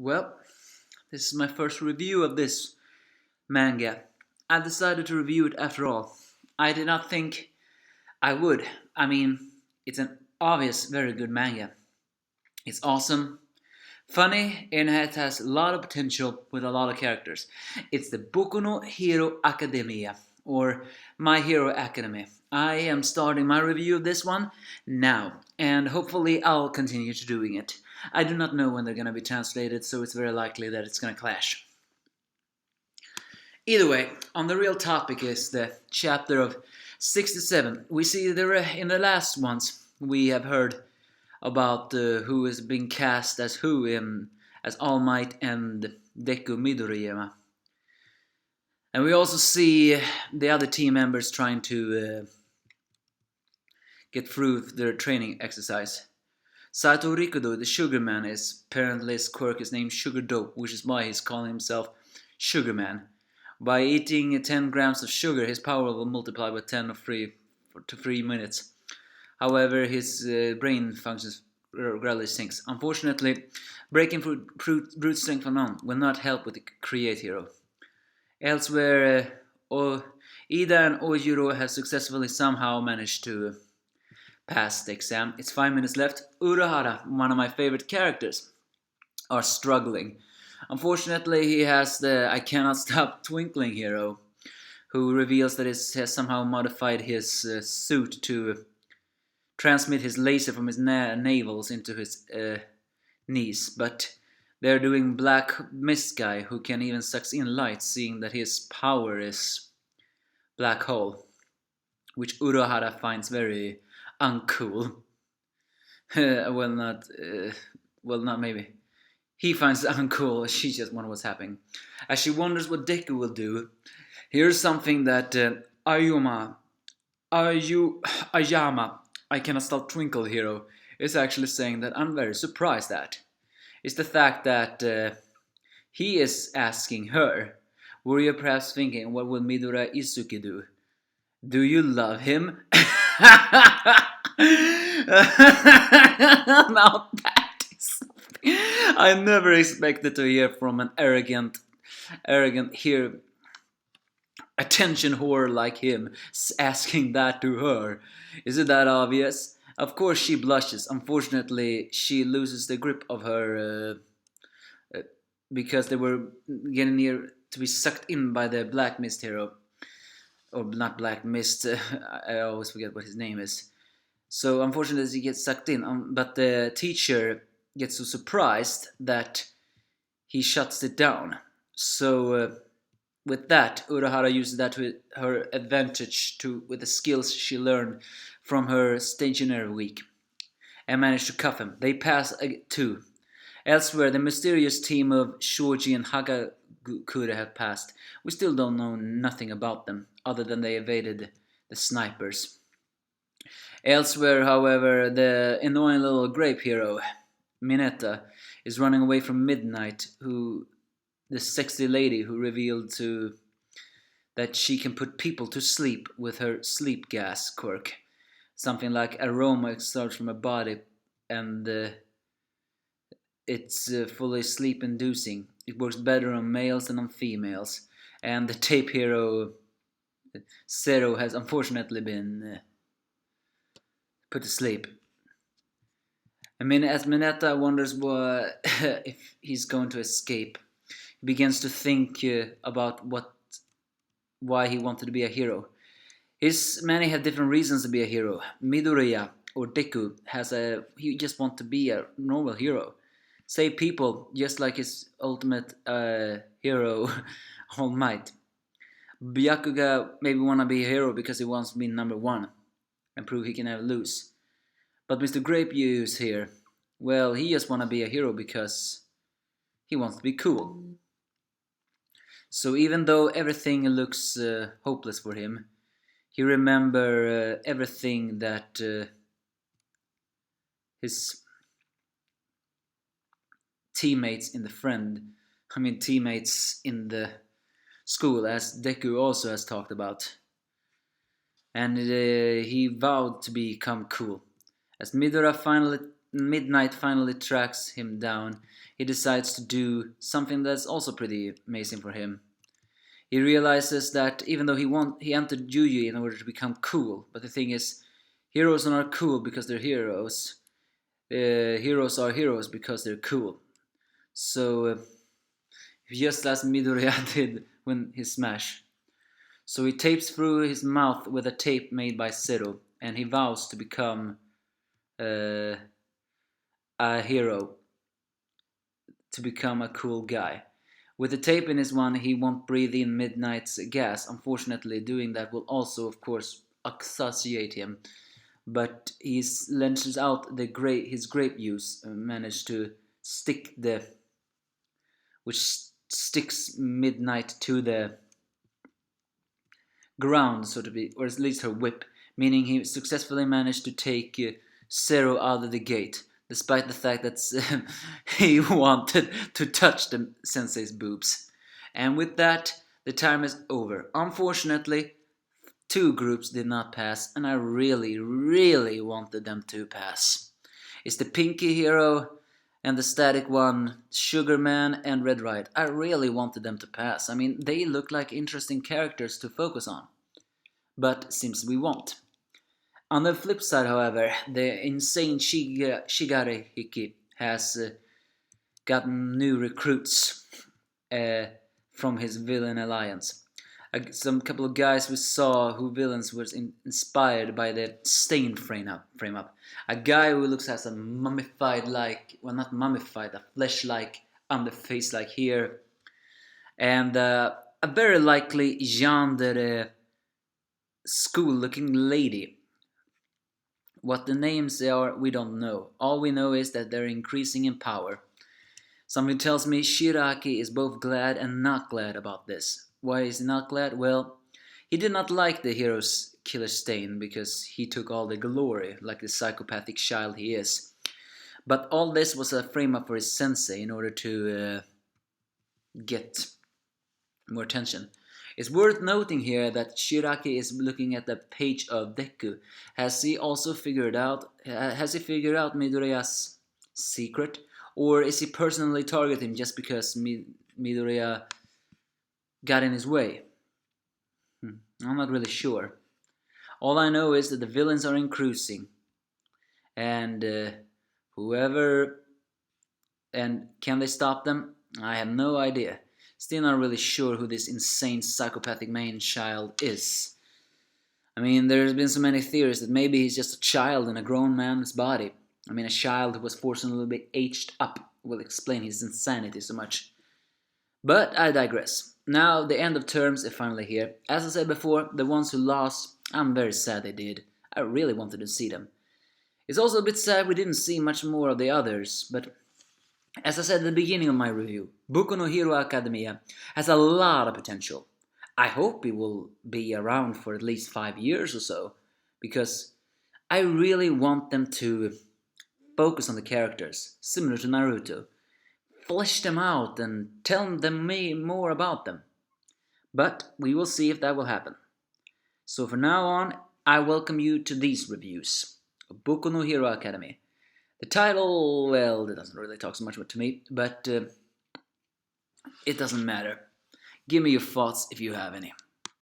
Well, this is my first review of this manga. I decided to review it after all. I did not think I would. I mean, it's an obvious, very good manga. It's awesome, funny, and it has a lot of potential with a lot of characters. It's the Boku no Hero Academia, or My Hero Academy. I am starting my review of this one now, and hopefully I'll continue to doing it. I do not know when they're gonna be translated, so it's very likely that it's gonna clash. Either way, on the real topic is the chapter of 67. We see there in the last ones we have heard about who is being cast as who in as All Might and Deku Midoriyama. And we also see the other team members trying to get through their training exercise. Sato Rikudo, the Sugar Man, is apparently his quirk is named Sugar Dope, which is why he's calling himself Sugar Man. By eating 10 grams of sugar, his power will multiply by 10 to 3 minutes. However, his brain functions gradually sinks. Unfortunately, breaking brute strength for none will not help with the Create Hero. Elsewhere, Ida and Ojiro have successfully somehow managed to pass the exam. It's 5 minutes left. Urahara, one of my favorite characters, are struggling. Unfortunately, he has the I cannot stop twinkling hero, who reveals that he has somehow modified his suit to transmit his laser from his navels into his knees. But they're doing Black Mist Guy, who can even suck in light, seeing that his power is black hole, which Urahara finds very uncool. Not maybe. He finds it uncool, she just wonders what's happening. As she wonders what Deku will do, here's something that Ayama, I cannot stop twinkle hero, is actually saying that I'm very surprised at. It's the fact that he is asking her, were you perhaps thinking, what will Midora Isuki do? Do you love him? Now that is something I never expected to hear from an arrogant here attention whore like him asking that to her. Is it that obvious? Of course she blushes. Unfortunately, she loses the grip of her because they were getting near to be sucked in by the Black Mist hero. Or not Black Mist, I always forget what his name is. So unfortunately he gets sucked in, but the teacher gets so surprised that he shuts it down. So with that, Urahara uses that to her advantage with the skills she learned from her stationary week and managed to cuff him. They pass too. Elsewhere, the mysterious team of Shoji and Hagakure have passed. We still don't know nothing about them, other than they evaded the snipers. Elsewhere, however, the annoying little grape hero, Mineta, is running away from Midnight, the sexy lady who revealed that she can put people to sleep with her sleep gas quirk. Something like aroma exudes from her body, and it's fully sleep-inducing. It works better on males than on females. And the tape hero, Zero, has unfortunately been put to sleep. I mean, as Mineta wonders if he's going to escape, he begins to think about why he wanted to be a hero. Many have different reasons to be a hero. Midoriya or Deku he just wants to be a normal hero. Save people, just like his ultimate hero, All Might. Byakuga maybe wanna be a hero because he wants to be number one and prove he can never lose. But Mr. Grape Juice here, well, he just wanna be a hero because he wants to be cool. So even though everything looks hopeless for him, he remembers everything that his teammates in the school, as Deku also has talked about. And he vowed to become cool. As Midora finally Midnight finally tracks him down, he decides to do something that's also pretty amazing for him. He realizes that even though he entered Yuji in order to become cool, but the thing is, heroes are not cool because they're heroes. Heroes are heroes because they're cool. So, just as Midoriya did when he smashed. So he tapes through his mouth with a tape made by Zero, and he vows to become uh, a hero, to become a cool guy. With the tape in his one, he won't breathe in Midnight's gas. Unfortunately, doing that will also, of course, asphyxiate him. But he lends out his grape juice, managed to stick which sticks Midnight to the ground, so to be, or at least her whip, meaning he successfully managed to take Zero out of the gate, despite the fact that he wanted to touch the sensei's boobs. And with that, the time is over. Unfortunately, two groups did not pass, and I really, really wanted them to pass. It's the Pinky Hero and the Static one, Sugarman and Red Right. I really wanted them to pass. I mean, they look like interesting characters to focus on. But seems we won't. On the flip side, however, the insane Shigaraki has gotten new recruits from his villain alliance. Some couple of guys we saw who villains was inspired by the stained frame up. A guy who looks as a mummified not mummified, a flesh-like underface like here. And a very likely yandere school-looking lady. What the names are, we don't know. All we know is that they're increasing in power. Something tells me Shigaraki is both glad and not glad about this. Why is he not glad? Well, he did not like the hero's killer stain because he took all the glory, like the psychopathic child he is. But all this was a frame-up for his sensei in order to get more attention. It's worth noting here that Shigaraki is looking at the page of Deku. Has he figured out Midoriya's secret? Or is he personally targeting just because Midoriya got in his way? I'm not really sure. All I know is that the villains are increasing. And can they stop them? I have no idea. Still not really sure who this insane psychopathic main child is. I mean, there's been so many theories that maybe he's just a child in a grown man's body. I mean, a child who was forcibly aged up will explain his insanity so much. But I digress. Now, the end of terms is finally here. As I said before, the ones who lost, I'm very sad they did. I really wanted to see them. It's also a bit sad we didn't see much more of the others, but as I said at the beginning of my review, Boku no Hero Academia has a lot of potential. I hope it will be around for at least 5 years or so, because I really want them to focus on the characters, similar to Naruto. Flesh them out and tell them more about them. But we will see if that will happen. So for now on, I welcome you to these reviews of Boku no Hero Academy. The title, well, it doesn't really talk so much to me, but it doesn't matter. Give me your thoughts if you have any.